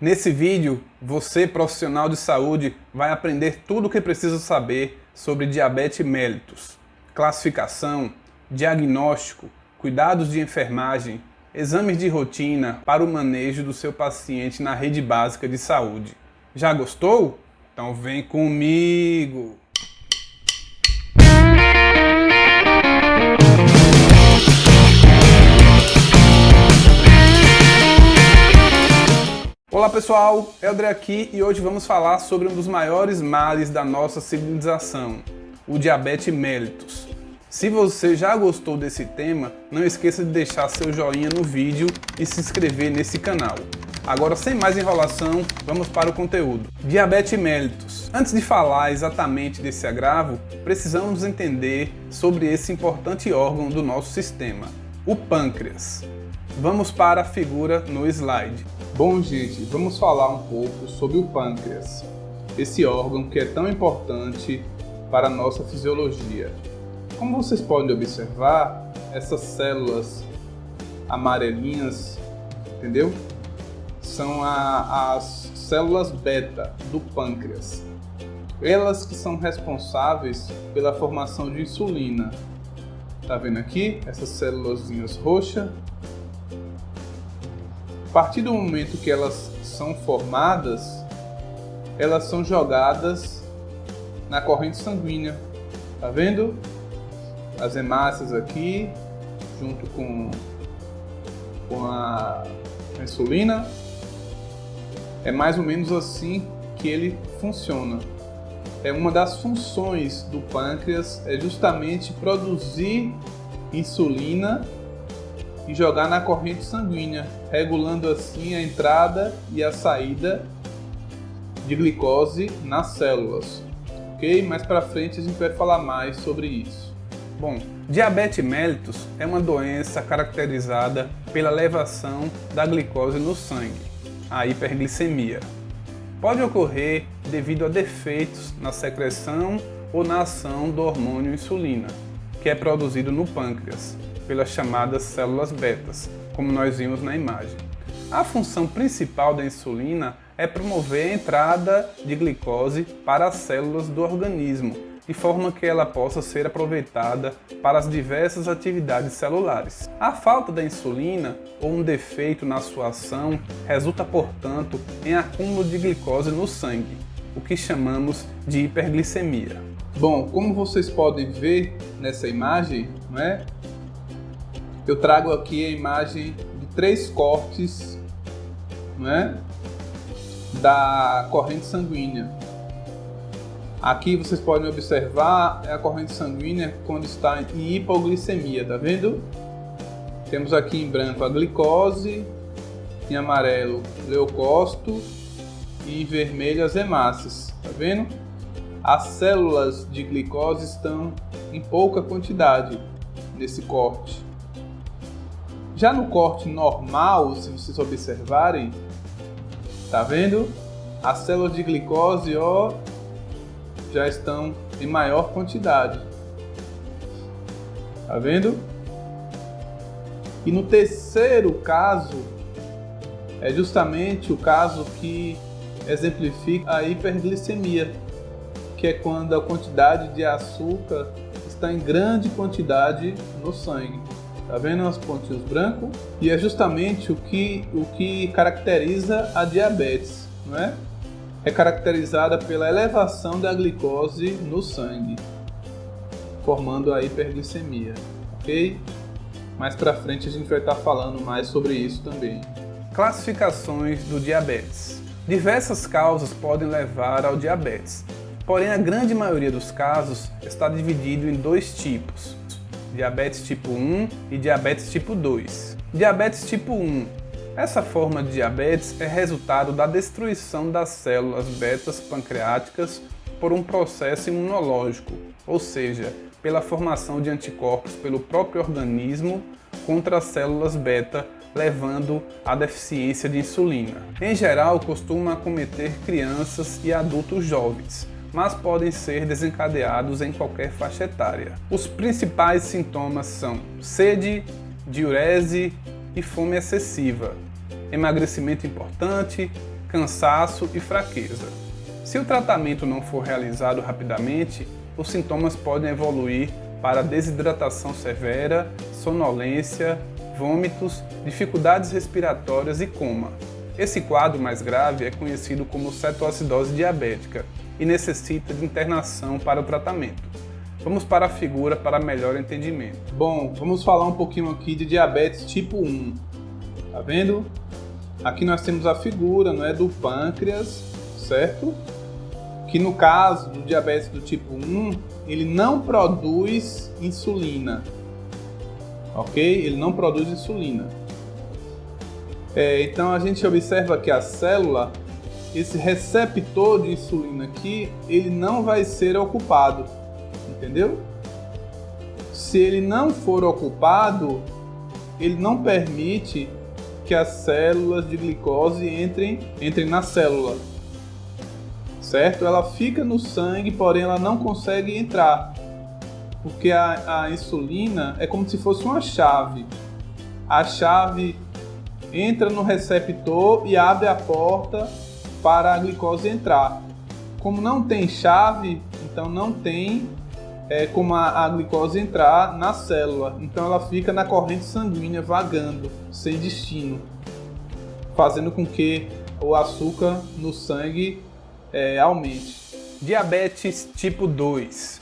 Nesse vídeo, você, profissional de saúde, vai aprender tudo o que precisa saber sobre diabetes mellitus, classificação, diagnóstico, cuidados de enfermagem, exames de rotina para o manejo do seu paciente na rede básica de saúde. Já gostou? Então vem comigo! Olá pessoal, Eldre aqui e hoje vamos falar sobre um dos maiores males da nossa civilização, o diabetes mellitus. Se você já gostou desse tema, não esqueça de deixar seu joinha no vídeo e se inscrever nesse canal. Agora, sem mais enrolação, vamos para o conteúdo. Diabetes mellitus. Antes de falar exatamente desse agravo, precisamos entender sobre esse importante órgão do nosso sistema, o pâncreas. Vamos para a figura no slide. Bom, gente, vamos falar um pouco sobre o pâncreas, esse órgão que é tão importante para a nossa fisiologia. Como vocês podem observar, essas células amarelinhas, entendeu? São as células beta do pâncreas. Elas que são responsáveis pela formação de insulina. Tá vendo aqui? Essas célulazinhas roxas. A partir do momento que elas são formadas, elas são jogadas na corrente sanguínea. Tá vendo? As hemácias aqui, junto com a insulina. É mais ou menos assim que ele funciona. Uma das funções do pâncreas é justamente produzir insulina e jogar na corrente sanguínea, regulando assim a entrada e a saída de glicose nas células. Ok? Mais para frente a gente vai falar mais sobre isso. Bom, diabetes mellitus é uma doença caracterizada pela elevação da glicose no sangue, a hiperglicemia. Pode ocorrer devido a defeitos na secreção ou na ação do hormônio insulina, que é produzido no pâncreas pelas chamadas células betas, como nós vimos na imagem. A função principal da insulina é promover a entrada de glicose para as células do organismo, de forma que ela possa ser aproveitada para as diversas atividades celulares. A falta da insulina ou um defeito na sua ação resulta, portanto, em acúmulo de glicose no sangue, o que chamamos de hiperglicemia. Bom, como vocês podem ver nessa imagem, não é? Eu trago aqui a imagem de 3 cortes, não é? Da corrente sanguínea. Aqui vocês podem observar a corrente sanguínea quando está em hipoglicemia, tá vendo? Temos aqui em branco a glicose, em amarelo leucócito e em vermelho as hemácias, tá vendo? As células de glicose estão em pouca quantidade nesse corte. Já no corte normal, se vocês observarem, tá vendo? As células de glicose, ó, já estão em maior quantidade. Tá vendo? E no terceiro caso, é justamente o caso que exemplifica a hiperglicemia, que é quando a quantidade de açúcar está em grande quantidade no sangue. Tá vendo os pontinhos brancos? E é justamente o que caracteriza a diabetes, não é? É caracterizada pela elevação da glicose no sangue, formando a hiperglicemia, ok? Mais para frente a gente vai estar falando mais sobre isso também. Classificações do diabetes. Diversas causas podem levar ao diabetes, porém a grande maioria dos casos está dividido em 2 tipos. Diabetes tipo 1 e diabetes tipo 2. Diabetes tipo 1. Essa forma de diabetes é resultado da destruição das células betas pancreáticas por um processo imunológico, ou seja, pela formação de anticorpos pelo próprio organismo contra as células beta, levando à deficiência de insulina. Em geral, costuma acometer crianças e adultos jovens, mas podem ser desencadeados em qualquer faixa etária. Os principais sintomas são sede, diurese e fome excessiva, emagrecimento importante, cansaço e fraqueza. Se o tratamento não for realizado rapidamente, os sintomas podem evoluir para desidratação severa, sonolência, vômitos, dificuldades respiratórias e coma. Esse quadro mais grave é conhecido como cetoacidose diabética e necessita de internação para o tratamento. Vamos para a figura para melhor entendimento. Bom, vamos falar um pouquinho aqui de diabetes tipo 1. Tá vendo? Aqui nós temos a figura, não é, do pâncreas, certo? Que no caso do diabetes do tipo 1, ele não produz insulina. Ok? Ele não produz insulina. Então a gente observa que a célula, esse receptor de insulina aqui, ele não vai ser ocupado, entendeu? Se ele não for ocupado, ele não permite que as células de glicose entrem na célula, certo? Ela fica no sangue, porém ela não consegue entrar, porque a insulina é como se fosse uma chave. A chave entra no receptor e abre a porta para a glicose entrar. Como não tem chave, então não tem como a glicose entrar na célula. Então ela fica na corrente sanguínea vagando, sem destino, fazendo com que o açúcar no sangue aumente. Diabetes tipo 2.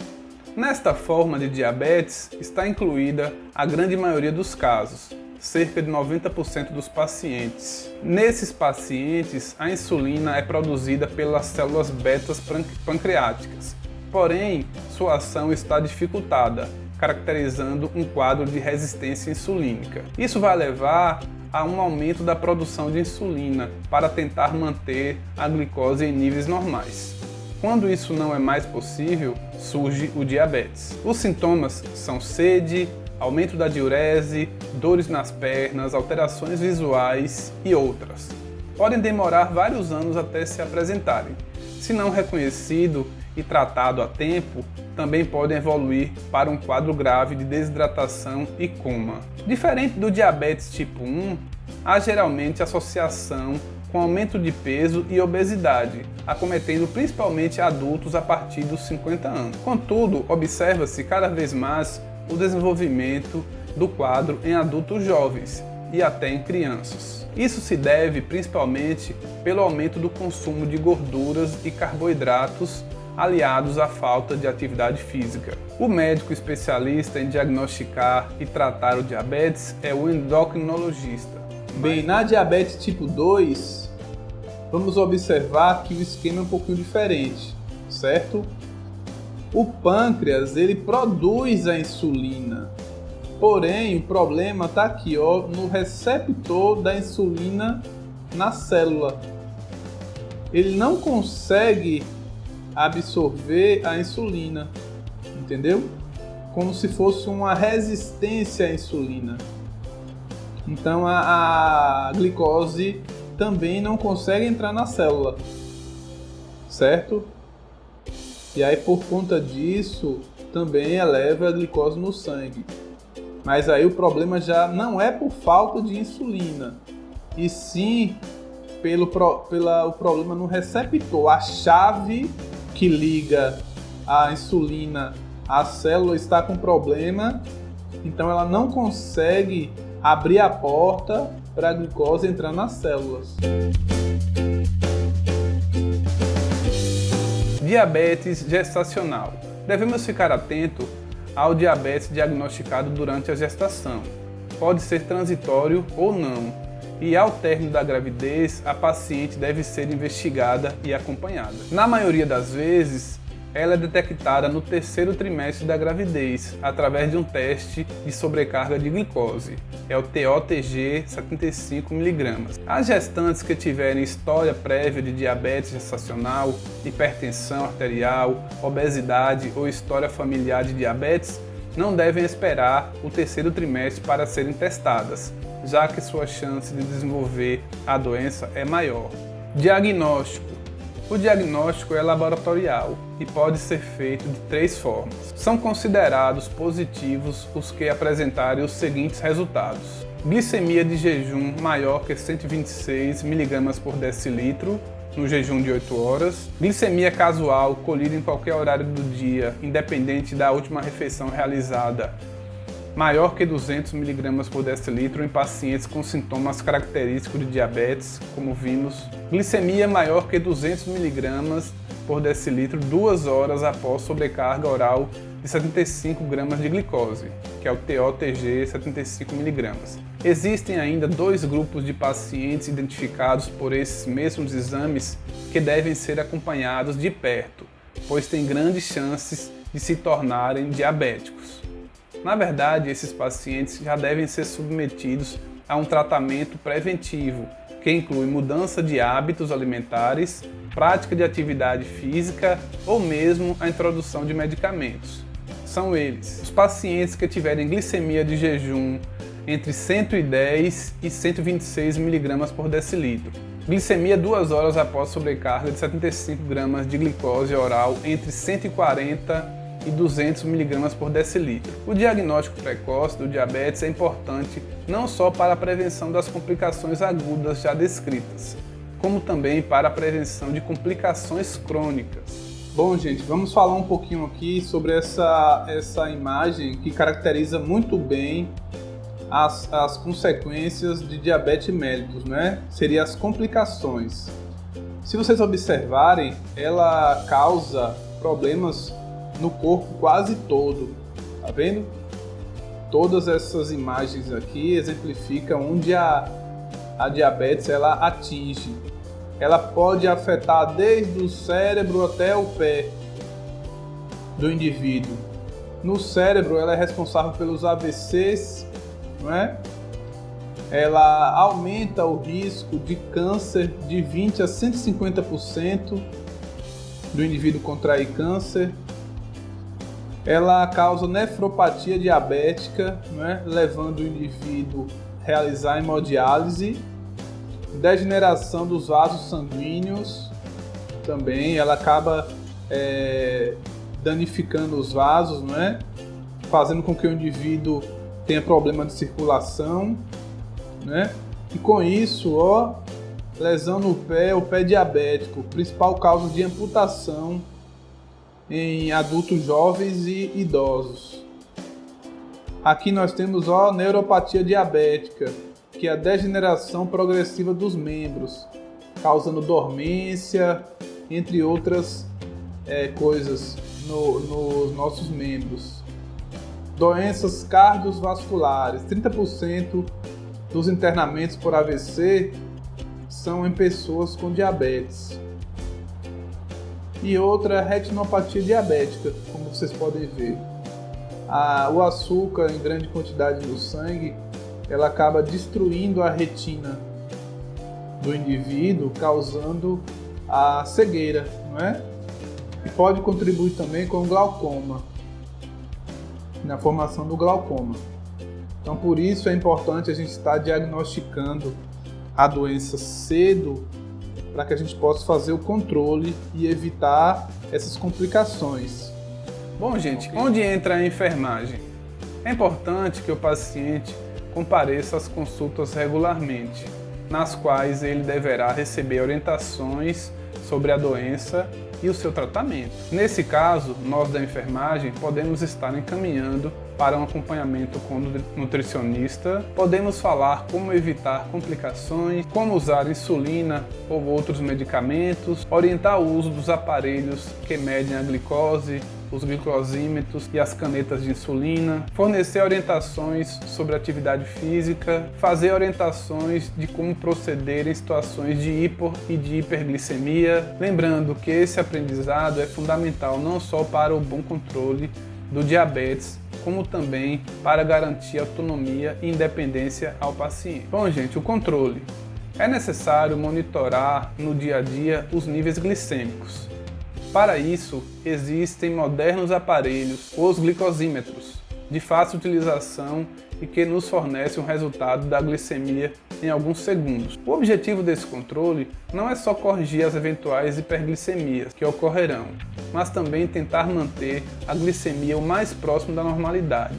Nesta forma de diabetes está incluída a grande maioria dos casos, cerca de 90% dos pacientes. Nesses pacientes, a insulina é produzida pelas células betas pancreáticas, porém, sua ação está dificultada, caracterizando um quadro de resistência insulínica. Isso vai levar a um aumento da produção de insulina para tentar manter a glicose em níveis normais. Quando isso não é mais possível, surge o diabetes. Os sintomas são sede, aumento da diurese, dores nas pernas, alterações visuais e outras. Podem demorar vários anos até se apresentarem. Se não reconhecido e tratado a tempo, também podem evoluir para um quadro grave de desidratação e coma. Diferente do diabetes tipo 1, há geralmente associação com aumento de peso e obesidade, acometendo principalmente adultos a partir dos 50 anos. Contudo, observa-se cada vez mais o desenvolvimento do quadro em adultos jovens e até em crianças. Isso se deve principalmente pelo aumento do consumo de gorduras e carboidratos aliados à falta de atividade física. O médico especialista em diagnosticar e tratar o diabetes é o endocrinologista. Bem, na diabetes tipo 2, vamos observar que o esquema é um pouquinho diferente, certo? O pâncreas, ele produz a insulina, porém o problema está aqui, ó, no receptor da insulina na célula. Ele não consegue absorver a insulina, entendeu? Como se fosse uma resistência à insulina. Então a glicose também não consegue entrar na célula, certo? E aí por conta disso também eleva a glicose no sangue. Mas aí o problema já não é por falta de insulina, e sim o problema no receptor. A chave que liga a insulina à célula está com problema, então ela não consegue abrir a porta para a glicose entrar nas células. Diabetes gestacional. Devemos ficar atento ao diabetes diagnosticado durante a gestação. Pode ser transitório ou não, e ao término da gravidez, a paciente deve ser investigada e acompanhada. Na maioria das vezes, ela é detectada no terceiro trimestre da gravidez, através de um teste de sobrecarga de glicose. É o TOTG 75 mg. As gestantes que tiverem história prévia de diabetes gestacional, hipertensão arterial, obesidade ou história familiar de diabetes, não devem esperar o terceiro trimestre para serem testadas, já que sua chance de desenvolver a doença é maior. Diagnóstico. O diagnóstico é laboratorial e pode ser feito de 3 formas. São considerados positivos os que apresentarem os seguintes resultados: glicemia de jejum maior que 126 mg por decilitro no jejum de 8 horas, glicemia casual colhida em qualquer horário do dia, independente da última refeição realizada, maior que 200 mg por decilitro em pacientes com sintomas característicos de diabetes, como vimos, glicemia maior que 200 mg por decilitro 2 horas após sobrecarga oral de 75 gramas de glicose, que é o TOTG 75 mg. Existem ainda 2 grupos de pacientes identificados por esses mesmos exames que devem ser acompanhados de perto, pois têm grandes chances de se tornarem diabéticos. Na verdade, esses pacientes já devem ser submetidos a um tratamento preventivo, que inclui mudança de hábitos alimentares, prática de atividade física ou mesmo a introdução de medicamentos. São eles: os pacientes que tiverem glicemia de jejum entre 110 e 126 mg por decilitro, glicemia 2 horas após sobrecarga de 75 gramas de glicose oral entre 140 e 200 mg por decilitro. O diagnóstico precoce do diabetes é importante não só para a prevenção das complicações agudas já descritas, como também para a prevenção de complicações crônicas. Bom, gente, vamos falar um pouquinho aqui sobre essa imagem que caracteriza muito bem as consequências de diabetes mellitus, né? Seriam as complicações. Se vocês observarem, ela causa problemas no corpo quase todo, tá vendo? Todas essas imagens aqui exemplificam onde a diabetes ela atinge. Ela pode afetar desde o cérebro até o pé do indivíduo. No cérebro, ela é responsável pelos AVCs, não é? Ela aumenta o risco de câncer de 20 a 150% do indivíduo contrair câncer. Ela causa nefropatia diabética, não é? Levando o indivíduo a realizar hemodiálise. Degeneração dos vasos sanguíneos também, ela acaba danificando os vasos, não é? Fazendo com que o indivíduo tenha problema de circulação, né? E com isso, lesão no pé, o pé diabético, principal causa de amputação em adultos jovens e idosos. Aqui nós temos neuropatia diabética, que é a degeneração progressiva dos membros, causando dormência, entre outras coisas nos nossos membros. Doenças cardiovasculares, 30% dos internamentos por AVC são em pessoas com diabetes. E outra, retinopatia diabética, como vocês podem ver. O açúcar em grande quantidade no sangue, ela acaba destruindo a retina do indivíduo, causando a cegueira, não é? E pode contribuir também com o glaucoma, na formação do glaucoma. Então, por isso é importante a gente estar diagnosticando a doença cedo, para que a gente possa fazer o controle e evitar essas complicações. Bom, gente, onde entra a enfermagem? É importante que o paciente compareça às consultas regularmente, nas quais ele deverá receber orientações sobre a doença e o seu tratamento. Nesse caso, nós da enfermagem podemos estar encaminhando para um acompanhamento com o nutricionista, podemos falar como evitar complicações, como usar insulina ou outros medicamentos, orientar o uso dos aparelhos que medem a glicose, os glicosímetros e as canetas de insulina, fornecer orientações sobre atividade física, fazer orientações de como proceder em situações de hipo e de hiperglicemia, lembrando que esse aprendizado é fundamental não só para o bom controle do diabetes, como também para garantir autonomia e independência ao paciente. Bom, gente, o controle. É necessário monitorar no dia a dia os níveis glicêmicos. Para isso, existem modernos aparelhos, os glicosímetros, de fácil utilização e que nos fornecem o resultado da glicemia em alguns segundos. O objetivo desse controle não é só corrigir as eventuais hiperglicemias que ocorrerão, mas também tentar manter a glicemia o mais próximo da normalidade,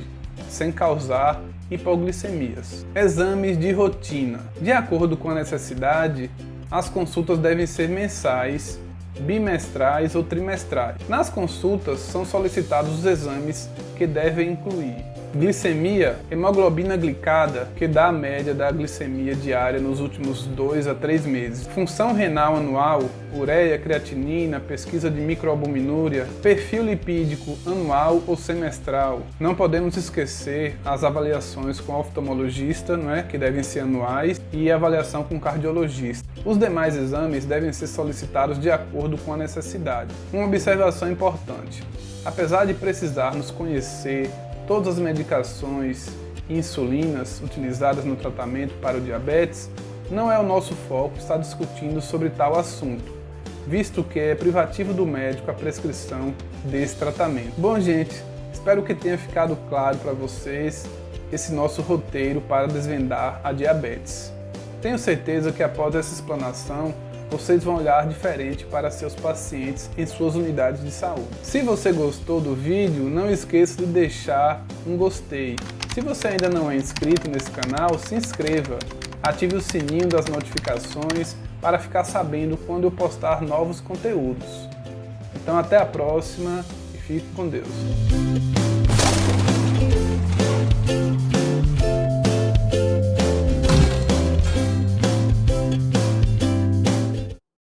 sem causar hipoglicemias. Exames de rotina. De acordo com a necessidade, as consultas devem ser mensais, bimestrais ou trimestrais. Nas consultas são solicitados os exames que devem incluir glicemia, hemoglobina glicada, que dá a média da glicemia diária nos últimos 2 a 3 meses, função renal anual, ureia, creatinina, pesquisa de microalbuminúria, perfil lipídico anual ou semestral. Não podemos esquecer as avaliações com oftalmologista, que devem ser anuais, e a avaliação com cardiologista. Os demais exames devem ser solicitados de acordo com a necessidade. Uma observação importante: apesar de precisarmos conhecer todas as medicações e insulinas utilizadas no tratamento para o diabetes, não é o nosso foco estar discutindo sobre tal assunto, visto que é privativo do médico a prescrição desse tratamento. Bom, gente, espero que tenha ficado claro para vocês esse nosso roteiro para desvendar a diabetes. Tenho certeza que após essa explanação, vocês vão olhar diferente para seus pacientes em suas unidades de saúde. Se você gostou do vídeo, não esqueça de deixar um gostei. Se você ainda não é inscrito nesse canal, se inscreva. Ative o sininho das notificações para ficar sabendo quando eu postar novos conteúdos. Então até a próxima e fique com Deus.